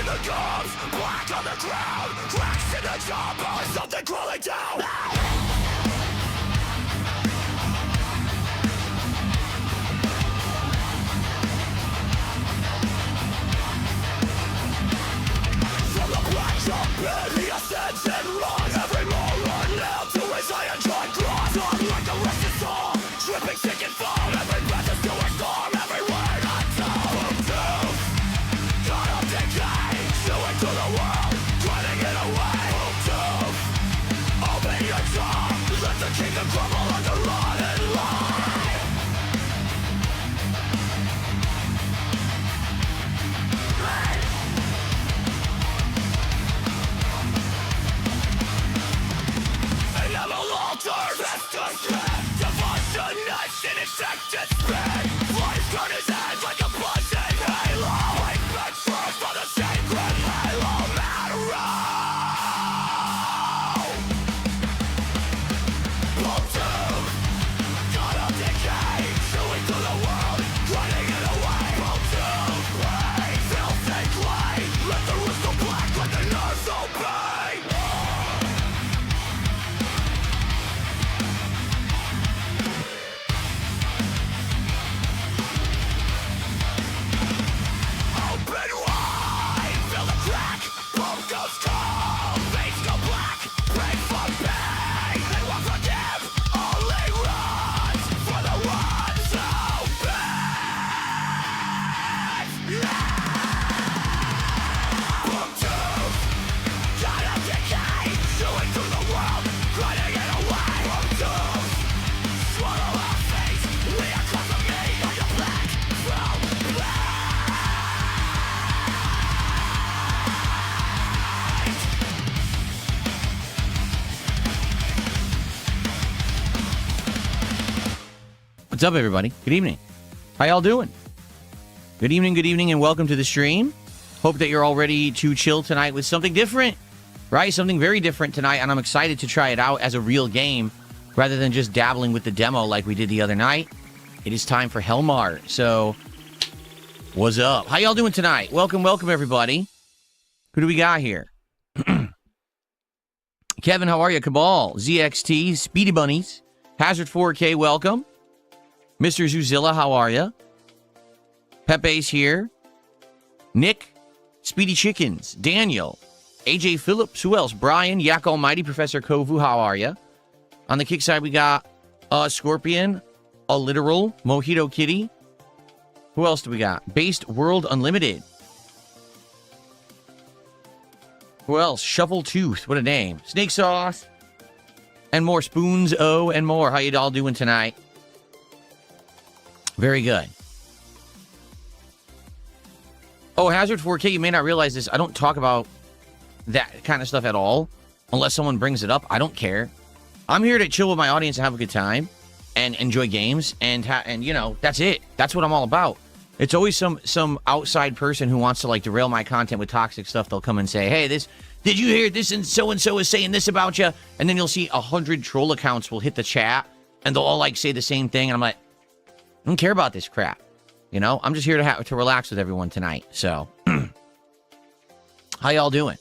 the gums, black on the ground, cracks in the top, something crawling down. From the black trumpet, he ascends and runs. Every moron nailed to his iron joint cross. On like a rusted saw, dripping, sick and fall. Every breath is to a storm, every word untold. Boom, caught up decay, chewing through the world, grinding it away. Boom, open your jaw, let the kingdom crumble under rotten lie. An evil altar, vested strength, devotion, in infected spin. Flies turn his head like a buzzing halo. Wait back first for the sacred halo marrow. Boom, got up decay, chewing through the world, grinding it away. Boom, filthy clay, let the roots go black, let the nerves obey. Open wide, feel the crack, boom goes cold, veins go black, pray for pain. They won't forgive, only runs for the ones who beg. Boom tube, got up decay, chewing through the world, grinding it away. Boom tube, swallow our face, we are close to me on your back, from black. What's up, everybody? Good evening. How y'all doing? Good evening, and welcome to the stream. Hope that you're all ready to chill tonight with something different, right? Something very different tonight, and I'm excited to try it out as a real game rather than just dabbling with the demo like we did the other night. It is time for Hellmar. So, what's up? How y'all doing tonight? Welcome, everybody. Who do we got here? Kevin, how are you? Cabal, ZXT, Speedy Bunnies, Hazard 4K, welcome. Mr. Zuzilla, how are you? Pepe's here. Nick, Speedy Chickens, Daniel, AJ Phillips, who else? Brian, Yak Almighty, Professor Kovu, how are you? On the kick side, we got Scorpion, A Literal, Mojito Kitty. Who else do we got? Based World Unlimited. Who else? Shuffle Tooth, what a name. Snake Sauce, and more. Spoons, O, and more. How you all doing tonight? Very good. Oh, Hazard 4K, you may not realize this. I don't talk about that kind of stuff at all unless someone brings it up. I don't care. I'm here to chill with my audience and have a good time and enjoy games, and you know, that's it. That's what I'm all about. It's always some outside person who wants to like derail my content with toxic stuff. They'll come and say, "Hey, did you hear this? And so is saying this about you." And then you'll see 100 troll accounts will hit the chat and they'll all like say the same thing, and I'm like, I don't care about this crap. You know, I'm just here to relax with everyone tonight. So, how y'all doing?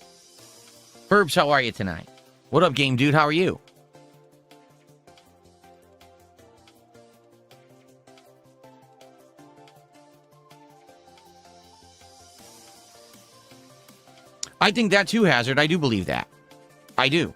Burbs, how are you tonight? What up, game dude? How are you? I think that too, Hazard. I do believe that. I do.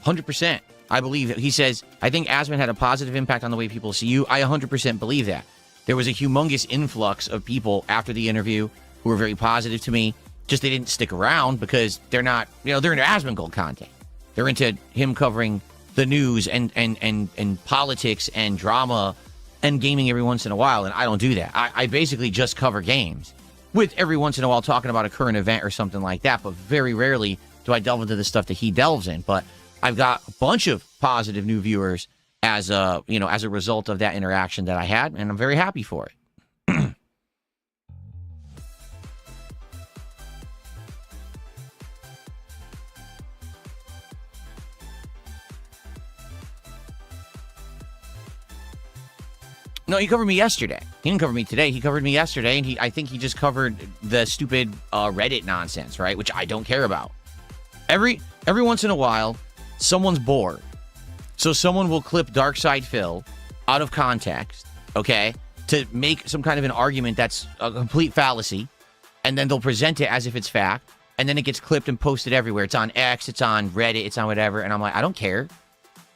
100%. I believe that. He says, I think Asman had a positive impact on the way people see you. I 100% believe that. There was a humongous influx of people after the interview who were very positive to me. Just they didn't stick around because they're not, you know, they're into Asman Gold content. They're into him covering the news and politics and drama and gaming every once in a while. And I don't do that. I basically just cover games with every once in a while talking about a current event or something like that. But very rarely do I delve into the stuff that he delves in. But I've got a bunch of positive new viewers as a result of that interaction that I had, and I'm very happy for it. No, he covered me yesterday. He didn't cover me today. He covered me yesterday, and I think he just covered the stupid Reddit nonsense, right? Which I don't care about. Every once in a while, someone's bored. So someone will clip Darkside Phil out of context, okay, to make some kind of an argument that's a complete fallacy, and then they'll present it as if it's fact, and then it gets clipped and posted everywhere. It's on X, it's on Reddit, it's on whatever, and I'm like, I don't care.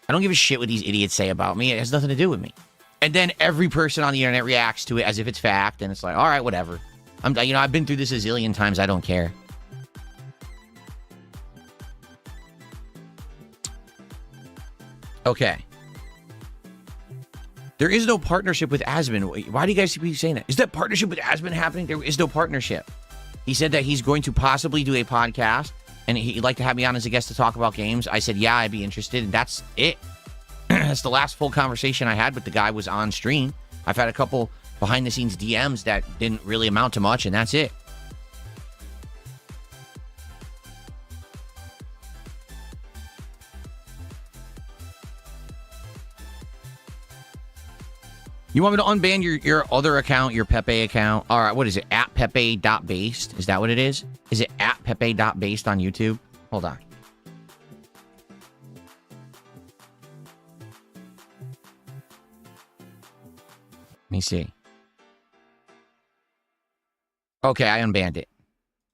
I don't give a shit what these idiots say about me. It has nothing to do with me. And then every person on the internet reacts to it as if it's fact, and it's like, all right, whatever. I've been through this a zillion times. I don't care. Okay. There is no partnership with Asmon. Why do you guys keep saying that? Is that partnership with Asmon happening? There is no partnership. He said that he's going to possibly do a podcast, and he'd like to have me on as a guest to talk about games. I said, yeah, I'd be interested, and that's it. That's the last full conversation I had with the guy was on stream. I've had a couple behind-the-scenes DMs that didn't really amount to much, and that's it. You want me to unban your other account, your Pepe account? All right, what is it? At Pepe.based? Is that what it is? Is it at Pepe.based on YouTube? Hold on. Let me see. Okay, I unbanned it.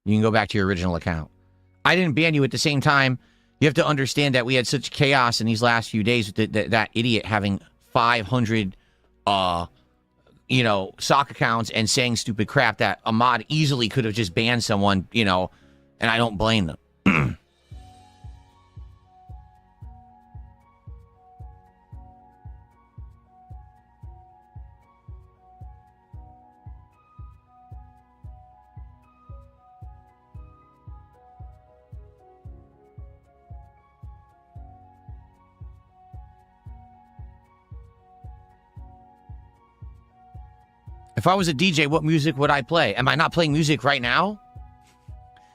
You can go back to your original account. I didn't ban you at the same time. You have to understand that we had such chaos in these last few days with that idiot having 500 sock accounts and saying stupid crap that a mod easily could have just banned someone, and I don't blame them. If I was a DJ, what music would I play? Am I not playing music right now?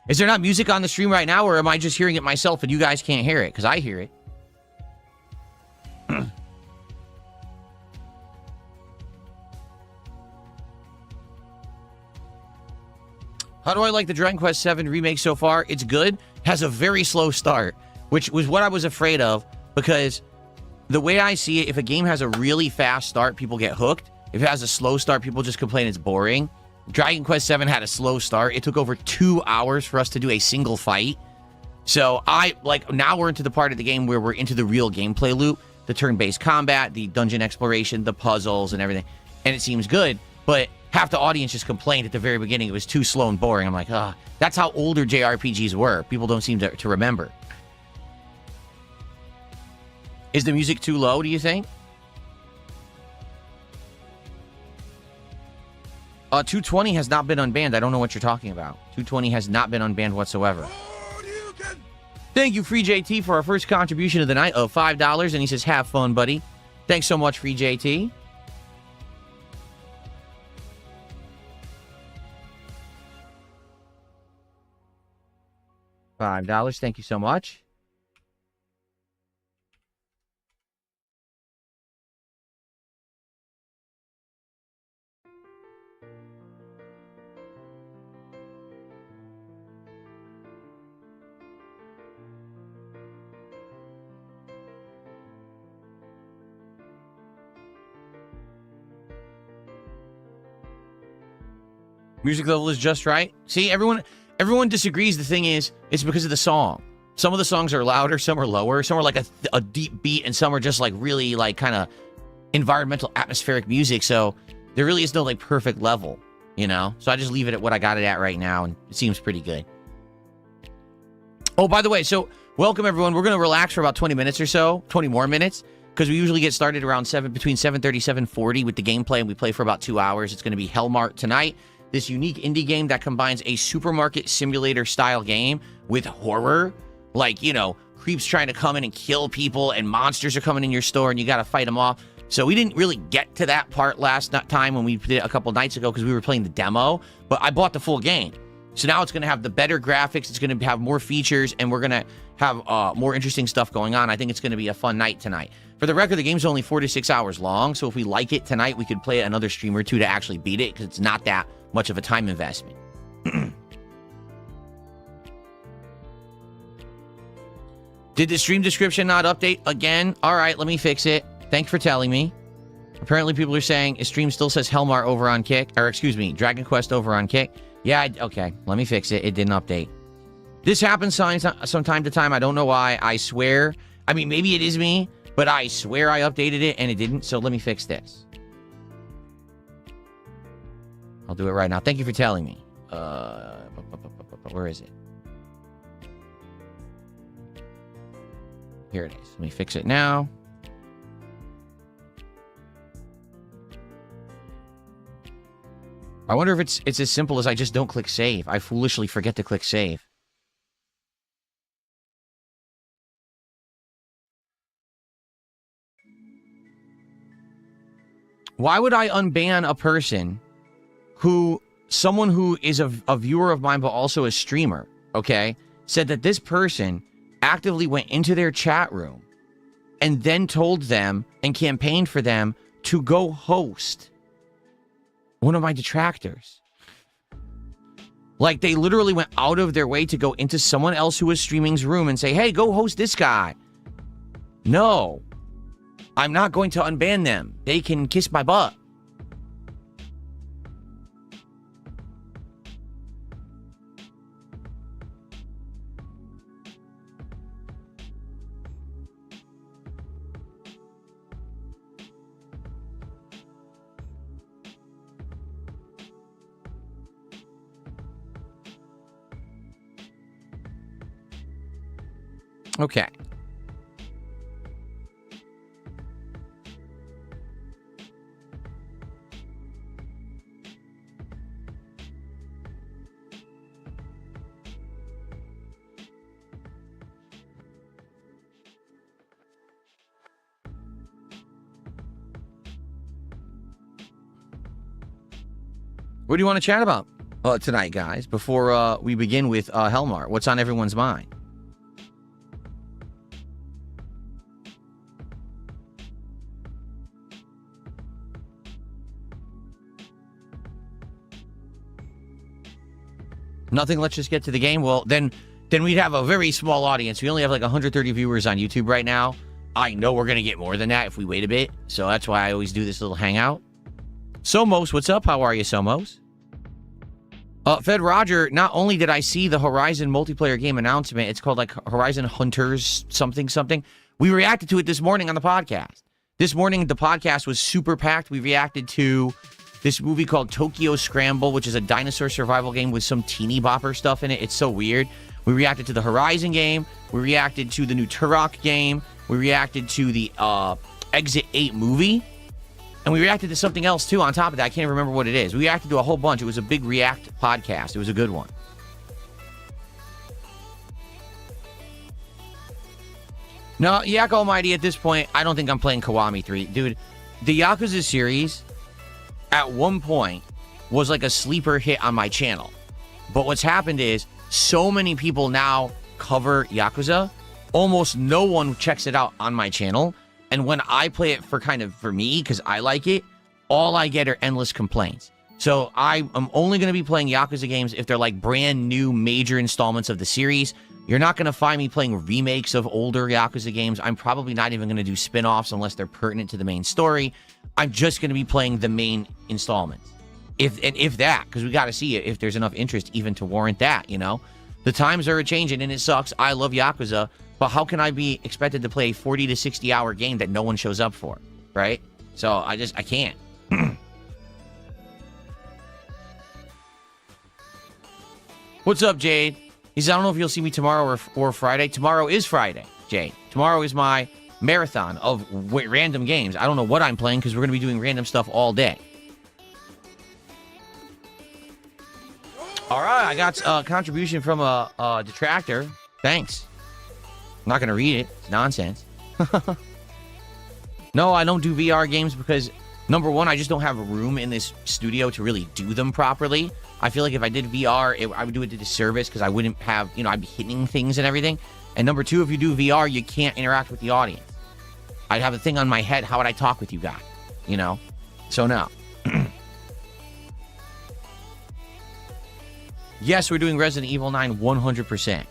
Is there not music on the stream right now, or am I just hearing it myself and you guys can't hear it? Because I hear it. How do I like the Dragon Quest VII remake so far? It's good. Has a very slow start, which was what I was afraid of, because the way I see it, if a game has a really fast start, people get hooked. If it has a slow start, people just complain it's boring. Dragon Quest VII had a slow start. It took over 2 hours for us to do a single fight. So now we're into the part of the game where we're into the real gameplay loop, the turn-based combat, the dungeon exploration, the puzzles and everything. And it seems good, but half the audience just complained at the very beginning it was too slow and boring. I'm like, that's how older JRPGs were. People don't seem to remember. Is the music too low, do you think? 220 has not been unbanned. I don't know what you're talking about. 220 has not been unbanned whatsoever. Thank you, Free JT, for our first contribution of the night of $5. And he says, have fun, buddy. Thanks so much, Free JT. $5. Thank you so much. Music level is just right. See, everyone disagrees. The thing is, it's because of the song. Some of the songs are louder, some are lower, some are like a deep beat, and some are just like really like kind of environmental atmospheric music. So there really is no like perfect level, So I just leave it at what I got it at right now, and it seems pretty good. Oh, by the way, so welcome everyone. We're gonna relax for about 20 minutes or so, 20 more minutes, because we usually get started around between 7:30, 7:40 with the gameplay, and we play for about 2 hours. It's gonna be Hellmart tonight. This unique indie game that combines a supermarket simulator style game with horror. Like, creeps trying to come in and kill people, and monsters are coming in your store and you got to fight them off. So we didn't really get to that part last time when we did it a couple nights ago because we were playing the demo, but I bought the full game. So now it's going to have the better graphics. It's going to have more features, and we're going to have more interesting stuff going on. I think it's going to be a fun night tonight. For the record, the game's only 4 to 6 hours long, so if we like it tonight, we could play another stream or two to actually beat it, because it's not that much of a time investment. Did the stream description not update again? All right, let me fix it. Thanks for telling me. Apparently, people are saying his stream still says Helmar over on Kick, or excuse me, Dragon Quest over on Kick. Yeah, okay, let me fix it. It didn't update. This happens from time to time. I don't know why. I swear. I mean, maybe it is me, but I swear I updated it and it didn't. So let me fix this. I'll do it right now. Thank you for telling me. Where is it? Here it is. Let me fix it now. I wonder if it's as simple as I just don't click save. I foolishly forget to click save. Why would I unban a person someone who is a viewer of mine but also a streamer, okay, said that this person actively went into their chat room and then told them and campaigned for them to go host one of my detractors. Like, they literally went out of their way to go into someone else who was streaming's room and say, hey, go host this guy. No, I'm not going to unban them. They can kiss my butt. Okay. What do you want to chat about tonight, guys, before we begin with Helmar? What's on everyone's mind? Nothing, let's just get to the game. Well, then we'd have a very small audience. We only have like 130 viewers on YouTube right now. I know we're going to get more than that if we wait a bit. So that's why I always do this little hangout. Somos, what's up? How are you, Somos? Fed Roger, not only did I see the Horizon multiplayer game announcement, it's called like Horizon Hunters something. We reacted to it this morning on the podcast. This morning, the podcast was super packed. We reacted to this movie called Tokyo Scramble, which is a dinosaur survival game with some teeny bopper stuff in it. It's so weird. We reacted to the Horizon game. We reacted to the new Turok game. We reacted to the Exit 8 movie. And we reacted to something else, too, on top of that. I can't remember what it is. We reacted to a whole bunch. It was a big React podcast. It was a good one. No, Yak Almighty, at this point, I don't think I'm playing Kiwami 3. Dude, the Yakuza series, at one point, was like a sleeper hit on my channel. But what's happened is, so many people now cover Yakuza, almost no one checks it out on my channel. And when I play it for me, because I like it, all I get are endless complaints. So I'm only going to be playing Yakuza games if they're like brand new major installments of the series. You're not going to find me playing remakes of older Yakuza games. I'm probably not even going to do spin-offs unless they're pertinent to the main story. I'm just going to be playing the main installments. If that, because we got to see if there's enough interest even to warrant that, you know? The times are changing and it sucks. I love Yakuza. But how can I be expected to play a 40 to 60 hour game that no one shows up for, right? So I can't. What's up, Jade? He says, I don't know if you'll see me tomorrow or Friday. Tomorrow is Friday, Jade. Tomorrow is my marathon of random games. I don't know what I'm playing because we're going to be doing random stuff all day. All right, I got a contribution from a detractor. Thanks. I'm not going to read it. It's nonsense. No, I don't do VR games because Number one, I just don't have room in this studio to really do them properly. I feel like if I did VR, I would do it to disservice because I wouldn't have, I'd be hitting things and everything. And number two, if you do VR, you can't interact with the audience. I'd have a thing on my head. How would I talk with you guys? So no. Yes, we're doing Resident Evil 9 100%.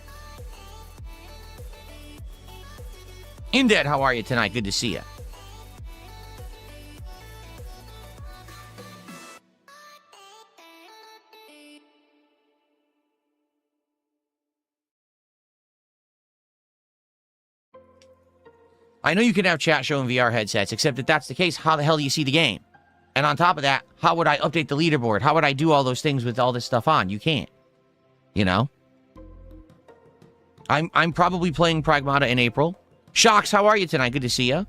Indeed, how are you tonight? Good to see you. I know you can have chat showing VR headsets, except if that's the case, how the hell do you see the game? And on top of that, how would I update the leaderboard? How would I do all those things with all this stuff on? You can't. I'm probably playing Pragmata in April. Shocks, how are you tonight? Good to see you.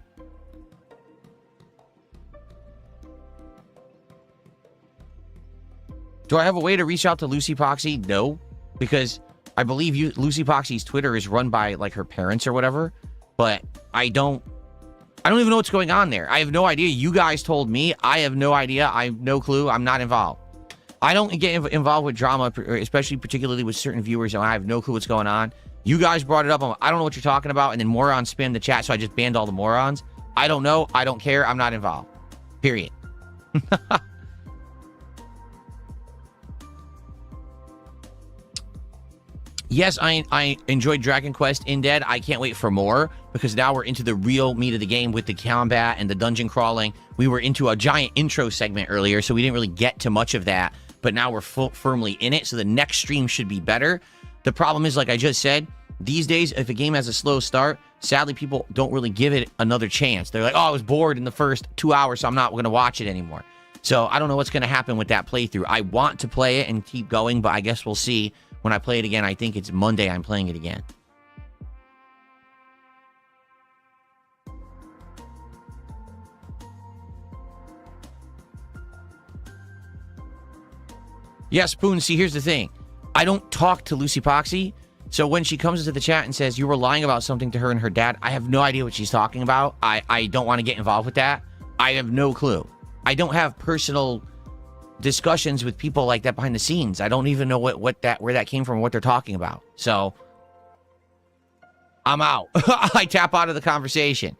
Do I have a way to reach out to Lucy Poxy? No, because I believe Lucy Poxy's Twitter is run by like her parents or whatever. But I don't even know what's going on there. I have no idea. You guys told me. I have no idea. I have no clue. I'm not involved. I don't get involved with drama, especially particularly with certain viewers, and I have no clue what's going on. You guys brought it up. I don't know what you're talking about, and then morons spammed the chat, so I just banned all the morons. I don't know. I don't care. I'm not involved. Period. Yes, I enjoyed Dragon Quest in Dead. I can't wait for more because now we're into the real meat of the game with the combat and the dungeon crawling. We were into a giant intro segment earlier, so we didn't really get to much of that. But now we're firmly in it, so the next stream should be better. The problem is, like I just said, these days, if a game has a slow start, sadly, people don't really give it another chance. They're like, oh, I was bored in the first 2 hours, so I'm not going to watch it anymore. So I don't know what's going to happen with that playthrough. I want to play it and keep going, but I guess we'll see. When I play it again, I think it's Monday I'm playing it again. Yeah, Spoon, see, here's the thing. I don't talk to Lucy Poxy, so when she comes into the chat and says you were lying about something to her and her dad, I have no idea what she's talking about. I don't want to get involved with that. I have no clue. I don't have personal discussions with people like that behind the scenes. I don't even know where that came from, what they're talking about. So I'm out. I tap out of the conversation.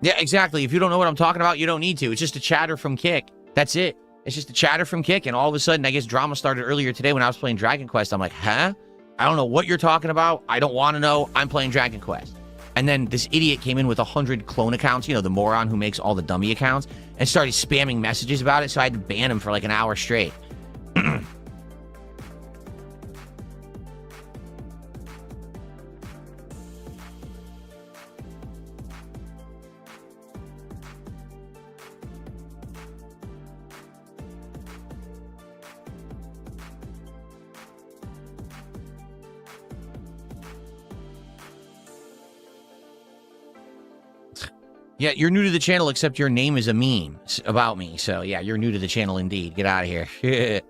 Yeah, exactly. If you don't know what I'm talking about, you don't need to. It's just a chatter from Kick. That's it. It's just a chatter from Kick. And all of a sudden, I guess drama started earlier today when I was playing Dragon Quest. I'm like, huh? I don't know what you're talking about. I don't want to know. I'm playing Dragon Quest. And then this idiot came in with 100 clone accounts, the moron who makes all the dummy accounts, and started spamming messages about it. So I had to ban him for like an hour straight. Yeah, you're new to the channel, except your name is a meme about me. So, yeah, you're new to the channel indeed. Get out of here.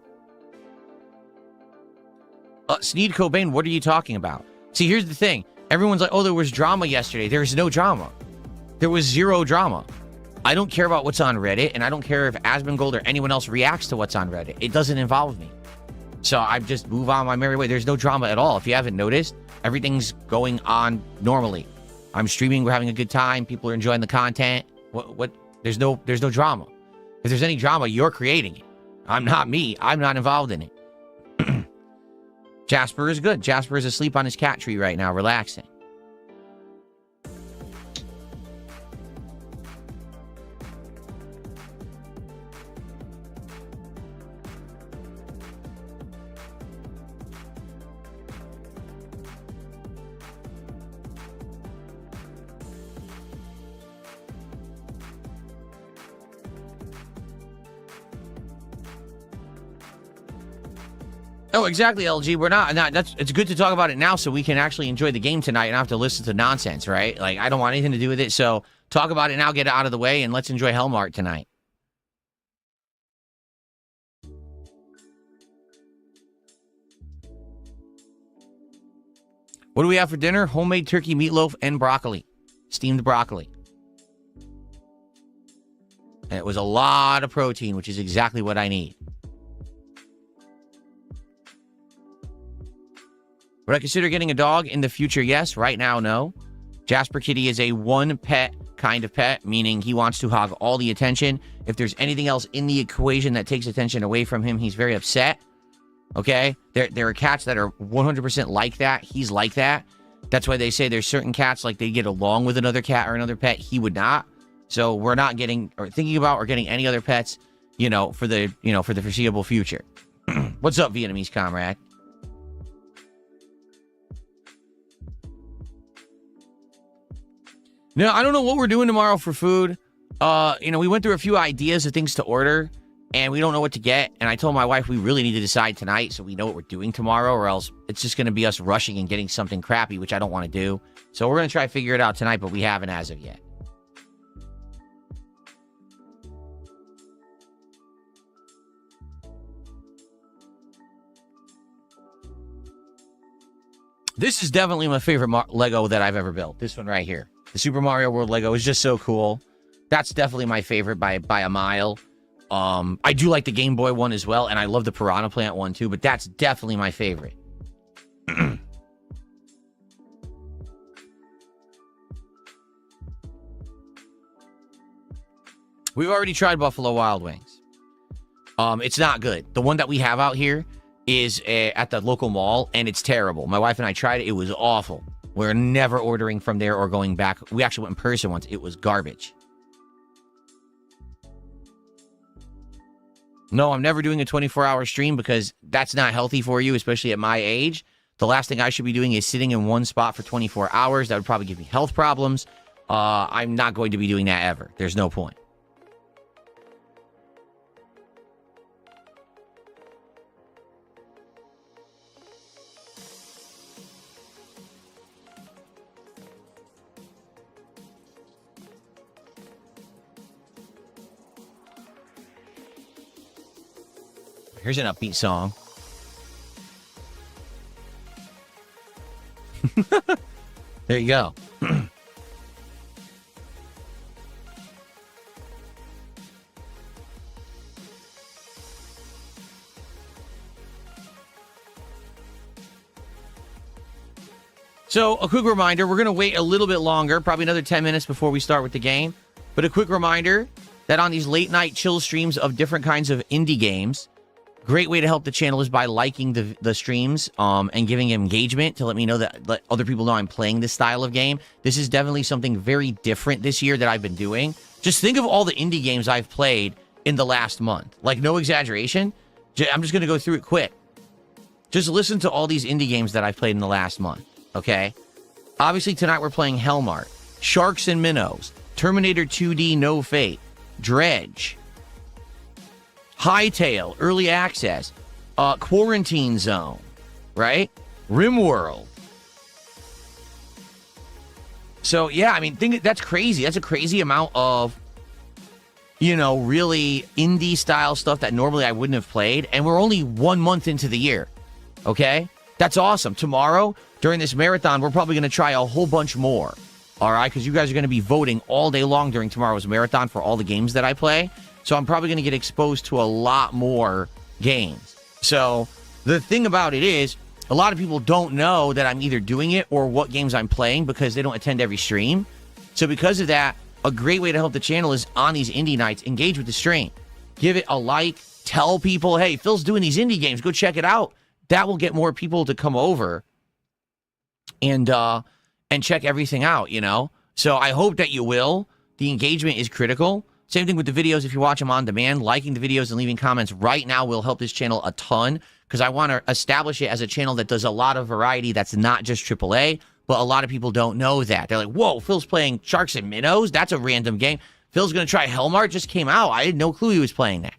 Sneed Cobain, what are you talking about? See, here's the thing. Everyone's like, oh, there was drama yesterday. There's no drama. There was zero drama. I don't care about what's on Reddit, and I don't care if Asmongold or anyone else reacts to what's on Reddit. It doesn't involve me. So I just move on my merry way. There's no drama at all. If you haven't noticed, everything's going on normally. I'm streaming. We're having a good time. People are enjoying the content. What? There's no drama. If there's any drama, you're creating it. I'm not me. I'm not involved in it. Jasper is good. Jasper is asleep on his cat tree right now, relaxing. Oh, exactly, LG. We're not. It's good to talk about it now, so we can actually enjoy the game tonight and not have to listen to nonsense, right? Like, I don't want anything to do with it. So talk about it now, get it out of the way, and let's enjoy Hellmart tonight. What do we have for dinner? Homemade turkey meatloaf and broccoli, steamed broccoli. And it was a lot of protein, which is exactly what I need. Would I consider getting a dog in the future? Yes. Right now, no. Jasper Kitty is a one pet kind of pet, meaning he wants to hog all the attention. If there's anything else in the equation that takes attention away from him, he's very upset. Okay? There are cats that are 100% like that. He's like that. That's why they say there's certain cats, like they get along with another cat or another pet. He would not. So we're not getting or thinking about or getting any other pets, for the foreseeable future. What's up, Vietnamese comrade? No, I don't know what we're doing tomorrow for food. We went through a few ideas of things to order, and we don't know what to get. And I told my wife we really need to decide tonight so we know what we're doing tomorrow, or else it's just going to be us rushing and getting something crappy, which I don't want to do. So we're going to try to figure it out tonight, but we haven't as of yet. This is definitely my favorite Lego that I've ever built. This one right here. The Super Mario World Lego is just so cool. That's definitely my favorite by a mile. I do like the Game Boy one as well, and I love the Piranha Plant one too, but that's definitely my favorite. We've already tried Buffalo Wild Wings. It's not good. The one that we have out here is at the local mall, and it's terrible. My wife and I tried it. It was awful. We're never ordering from there or going back. We actually went in person once. It was garbage. No, I'm never doing a 24-hour stream because that's not healthy for you, especially at my age. The last thing I should be doing is sitting in one spot for 24 hours. That would probably give me health problems. I'm not going to be doing that ever. There's no point. Here's an upbeat song. There you go. So, a quick reminder, we're going to wait a little bit longer, probably another 10 minutes before we start with the game. But a quick reminder that on these late night chill streams of different kinds of indie games, great way to help the channel is by liking the streams and giving engagement to let me know that let other people know I'm playing this style of game. This is definitely something very different this year that I've been doing. Just think of all the indie games I've played in the last month. Like, no exaggeration. I'm just going to go through it quick. Just listen to all these indie games that I've played in the last month, okay? Obviously, tonight we're playing Hellmart, Sharks and Minnows, Terminator 2D No Fate, Dredge, Hightail, Early Access, Quarantine Zone, right? RimWorld. So, yeah, I mean, that's crazy. That's a crazy amount of, really indie-style stuff that normally I wouldn't have played. And we're only 1 month into the year, okay? That's awesome. Tomorrow, during this marathon, we're probably going to try a whole bunch more, all right? Because you guys are going to be voting all day long during tomorrow's marathon for all the games that I play. So I'm probably going to get exposed to a lot more games. So the thing about it is, a lot of people don't know that I'm either doing it or what games I'm playing because they don't attend every stream. So because of that, a great way to help the channel is on these indie nights, engage with the stream. Give it a like. Tell people, hey, Phil's doing these indie games. Go check it out. That will get more people to come over and check everything out, So I hope that you will. The engagement is critical. Same thing with the videos. If you watch them on demand, liking the videos and leaving comments right now will help this channel a ton because I want to establish it as a channel that does a lot of variety that's not just AAA, but a lot of people don't know that. They're like, whoa, Phil's playing Sharks and Minnows? That's a random game. Phil's going to try Hellmart, just came out. I had no clue he was playing that.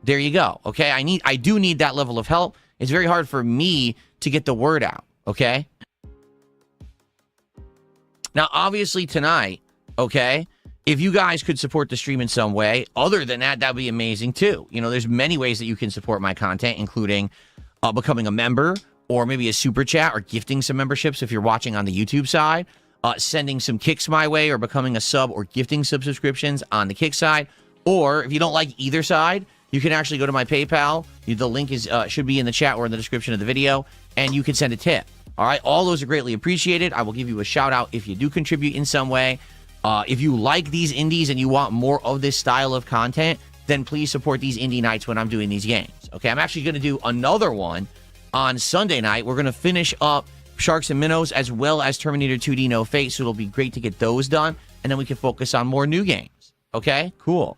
There you go, okay? I do need that level of help. It's very hard for me to get the word out, okay? Now, obviously tonight, okay, if you guys could support the stream in some way, other than that, that'd be amazing too. You know, there's many ways that you can support my content, including becoming a member, or maybe a super chat, or gifting some memberships if you're watching on the YouTube side, sending some kicks my way, or becoming a sub, or gifting some subscriptions on the kick side. Or if you don't like either side, you can actually go to my PayPal. The link is should be in the chat or in the description of the video, and you can send a tip. All right, all those are greatly appreciated. I will give you a shout out if you do contribute in some way. If you like these indies and you want more of this style of content, then please support these indie nights when I'm doing these games. Okay, I'm actually going to do another one on Sunday night. We're going to finish up Sharks and Minnows as well as Terminator 2D No Fate, so it'll be great to get those done, and then we can focus on more new games. Okay, cool.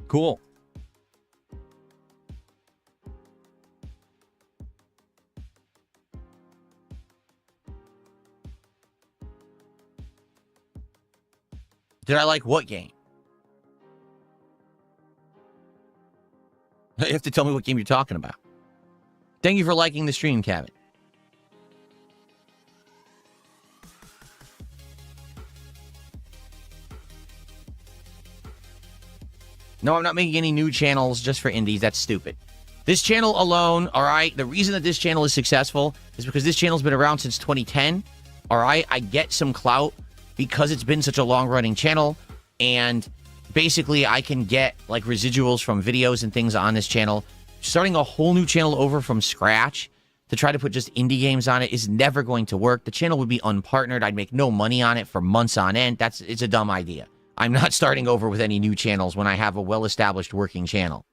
Cool. Did I like what game? You have to tell me what game you're talking about. Thank you for liking the stream, Kevin. No, I'm not making any new channels just for indies. That's stupid. This channel alone, all right, the reason that this channel is successful is because this channel's been around since 2010, all right? I get some clout because it's been such a long-running channel, and basically I can get, like, residuals from videos and things on this channel. Starting a whole new channel over from scratch to try to put just indie games on it is never going to work. The channel would be unpartnered. I'd make no money on it for months on end. It's a dumb idea. I'm not starting over with any new channels when I have a well-established working channel.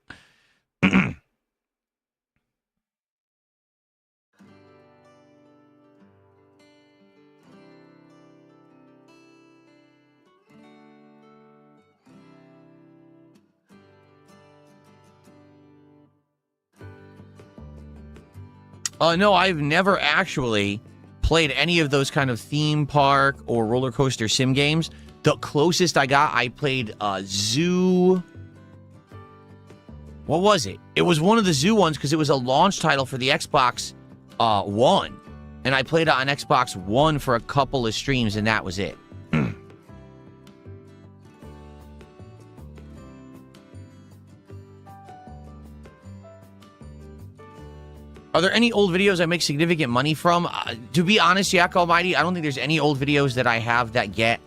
No, I've never actually played any of those kind of theme park or roller coaster sim games. The closest I got, I played Zoo. What was it? It was one of the Zoo ones because it was a launch title for the Xbox One. And I played it on Xbox One for a couple of streams, and that was it. Are there any old videos I make significant money from? To be honest, Yak Almighty, I don't think there's any old videos that I have that get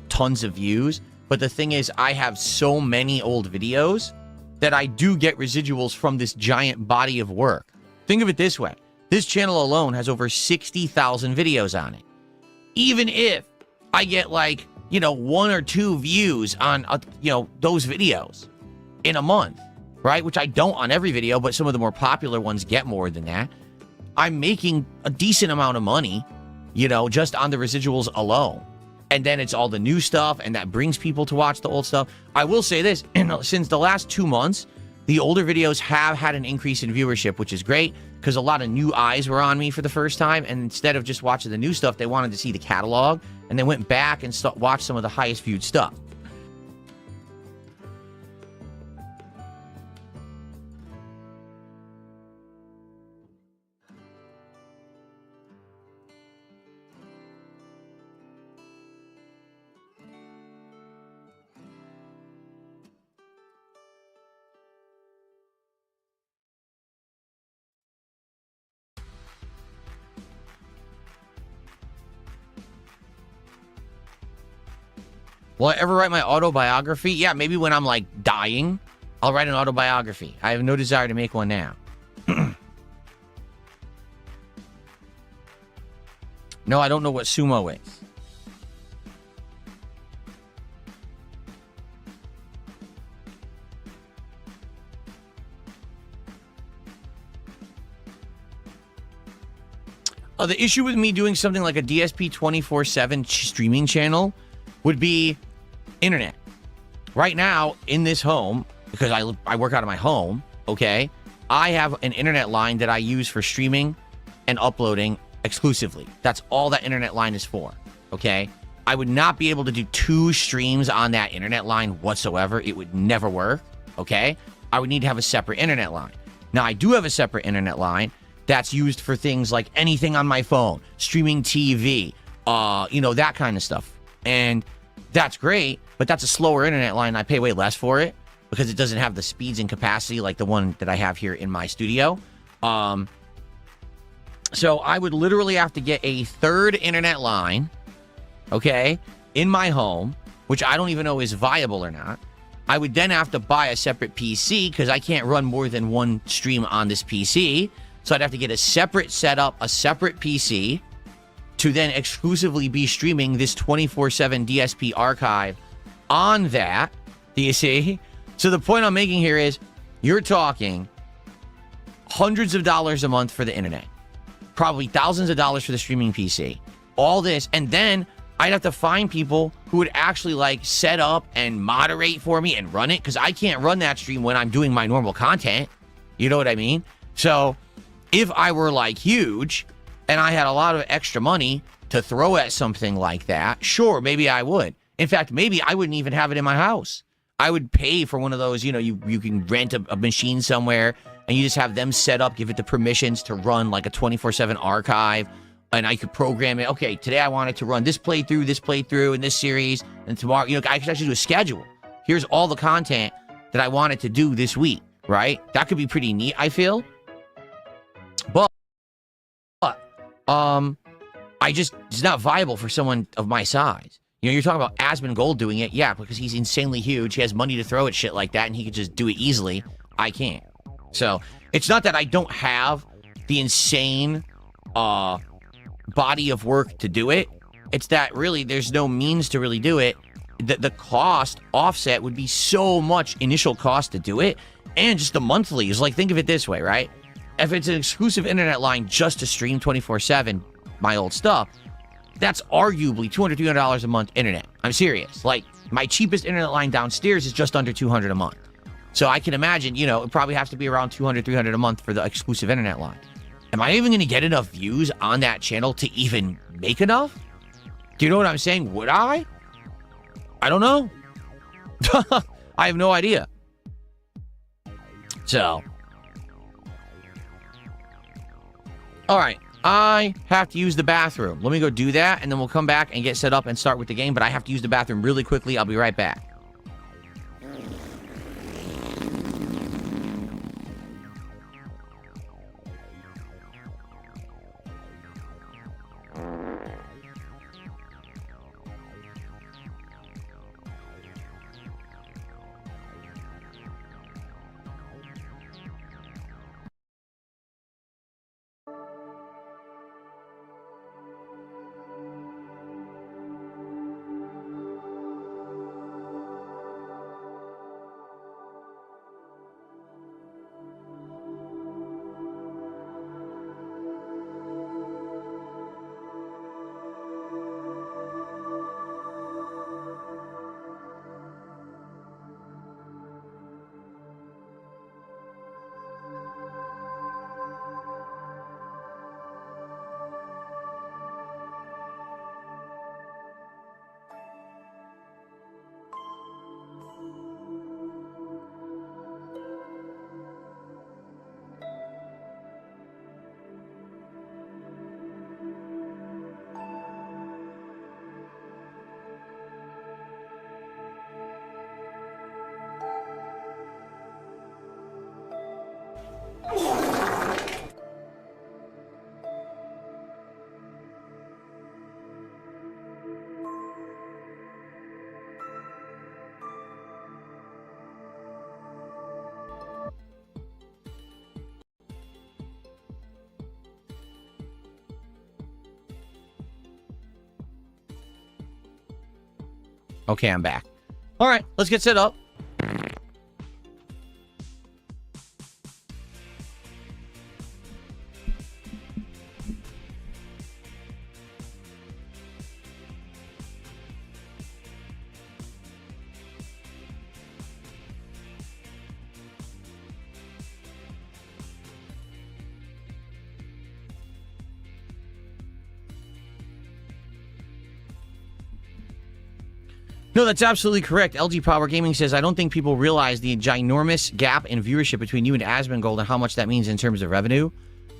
tons of views. But the thing is, I have so many old videos that I do get residuals from this giant body of work. Think of it this way. This channel alone has over 60,000 videos on it. Even if I get, like, 1 or 2 views on, those videos in a month, right? Which I don't on every video, but some of the more popular ones get more than that. I'm making a decent amount of money, just on the residuals alone. And then it's all the new stuff, and that brings people to watch the old stuff. I will say this, since the last 2 months, the older videos have had an increase in viewership, which is great, because a lot of new eyes were on me for the first time, and instead of just watching the new stuff, they wanted to see the catalog, and they went back and watched some of the highest viewed stuff. Will I ever write my autobiography? Yeah, maybe when I'm, like, dying, I'll write an autobiography. I have no desire to make one now. No, I don't know what sumo is. The issue with me doing something like a DSP 24/7 streaming channel would be internet. Right now, in this home, because I work out of my home, okay, I have an internet line that I use for streaming and uploading exclusively. That's all that internet line is for, okay? I would not be able to do 2 streams on that internet line whatsoever. It would never work, okay? I would need to have a separate internet line. Now, I do have a separate internet line that's used for things like anything on my phone, streaming TV, that kind of stuff. And that's great, but that's a slower internet line. I pay way less for it because it doesn't have the speeds and capacity like the one that I have here in my studio. So I would literally have to get a third internet line, okay, in my home, which I don't even know is viable or not. I would then have to buy a separate PC because I can't run more than one stream on this PC. So I'd have to get a separate setup, a separate PC to then exclusively be streaming this 24/7 DSP archive on that. Do you see? So the point I'm making here is you're talking hundreds of dollars a month for the internet, probably thousands of dollars for the streaming PC, all this, and then I'd have to find people who would actually like set up and moderate for me and run it because I can't run that stream when I'm doing my normal content. You know what I mean? So if I were like huge and I had a lot of extra money to throw at something like that, sure, maybe I would. In fact, maybe I wouldn't even have it in my house. I would pay for one of those, you can rent a machine somewhere and you just have them set up, give it the permissions to run like a 24/7 archive. And I could program it. Okay, today I wanted to run this playthrough, and this series. And tomorrow, I could actually do a schedule. Here's all the content that I wanted to do this week, right? That could be pretty neat, I feel. But it's not viable for someone of my size. You're talking about Asmongold doing it. Yeah, because he's insanely huge. He has money to throw at shit like that, and he could just do it easily. I can't. So it's not that I don't have the insane body of work to do it. It's that really there's no means to really do it. The cost offset would be so much initial cost to do it, and just the monthlies. Like, think of it this way, right? If it's an exclusive internet line just to stream 24/7 my old stuff, that's arguably $200, $300 a month internet. I'm serious. Like, my cheapest internet line downstairs is just under $200 a month. So I can imagine, it probably has to be around $200, $300 a month for the exclusive internet line. Am I even going to get enough views on that channel to even make enough? Do you know what I'm saying? Would I? I don't know. I have no idea. So. All right. I have to use the bathroom. Let me go do that, and then we'll come back and get set up and start with the game. But I have to use the bathroom really quickly. I'll be right back. Okay, I'm back. All right, let's get set up. No, that's absolutely correct. LG Power Gaming says, I don't think people realize the ginormous gap in viewership between you and Asmongold and how much that means in terms of revenue.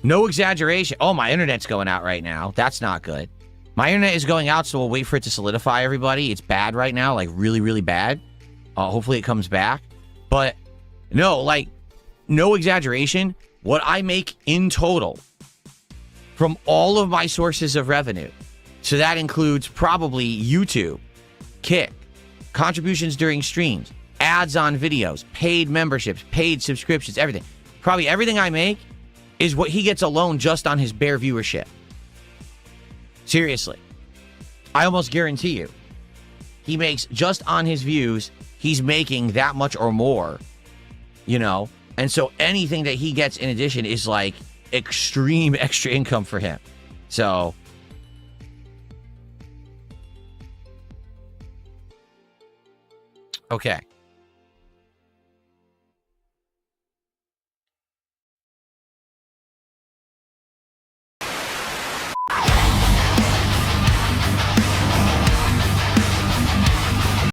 No exaggeration. Oh, my internet's going out right now. That's not good. My internet is going out, so we'll wait for it to solidify, everybody. It's bad right now, like really, really bad. Hopefully it comes back. But no, like, no exaggeration. What I make in total from all of my sources of revenue, so that includes probably YouTube, Kick, contributions during streams, ads on videos, paid memberships, paid subscriptions, everything. Probably everything I make is what he gets alone just on his bare viewership. Seriously. I almost guarantee you. He makes, just on his views, he's making that much or more, you know? And so anything that he gets in addition is like extreme extra income for him. So... okay.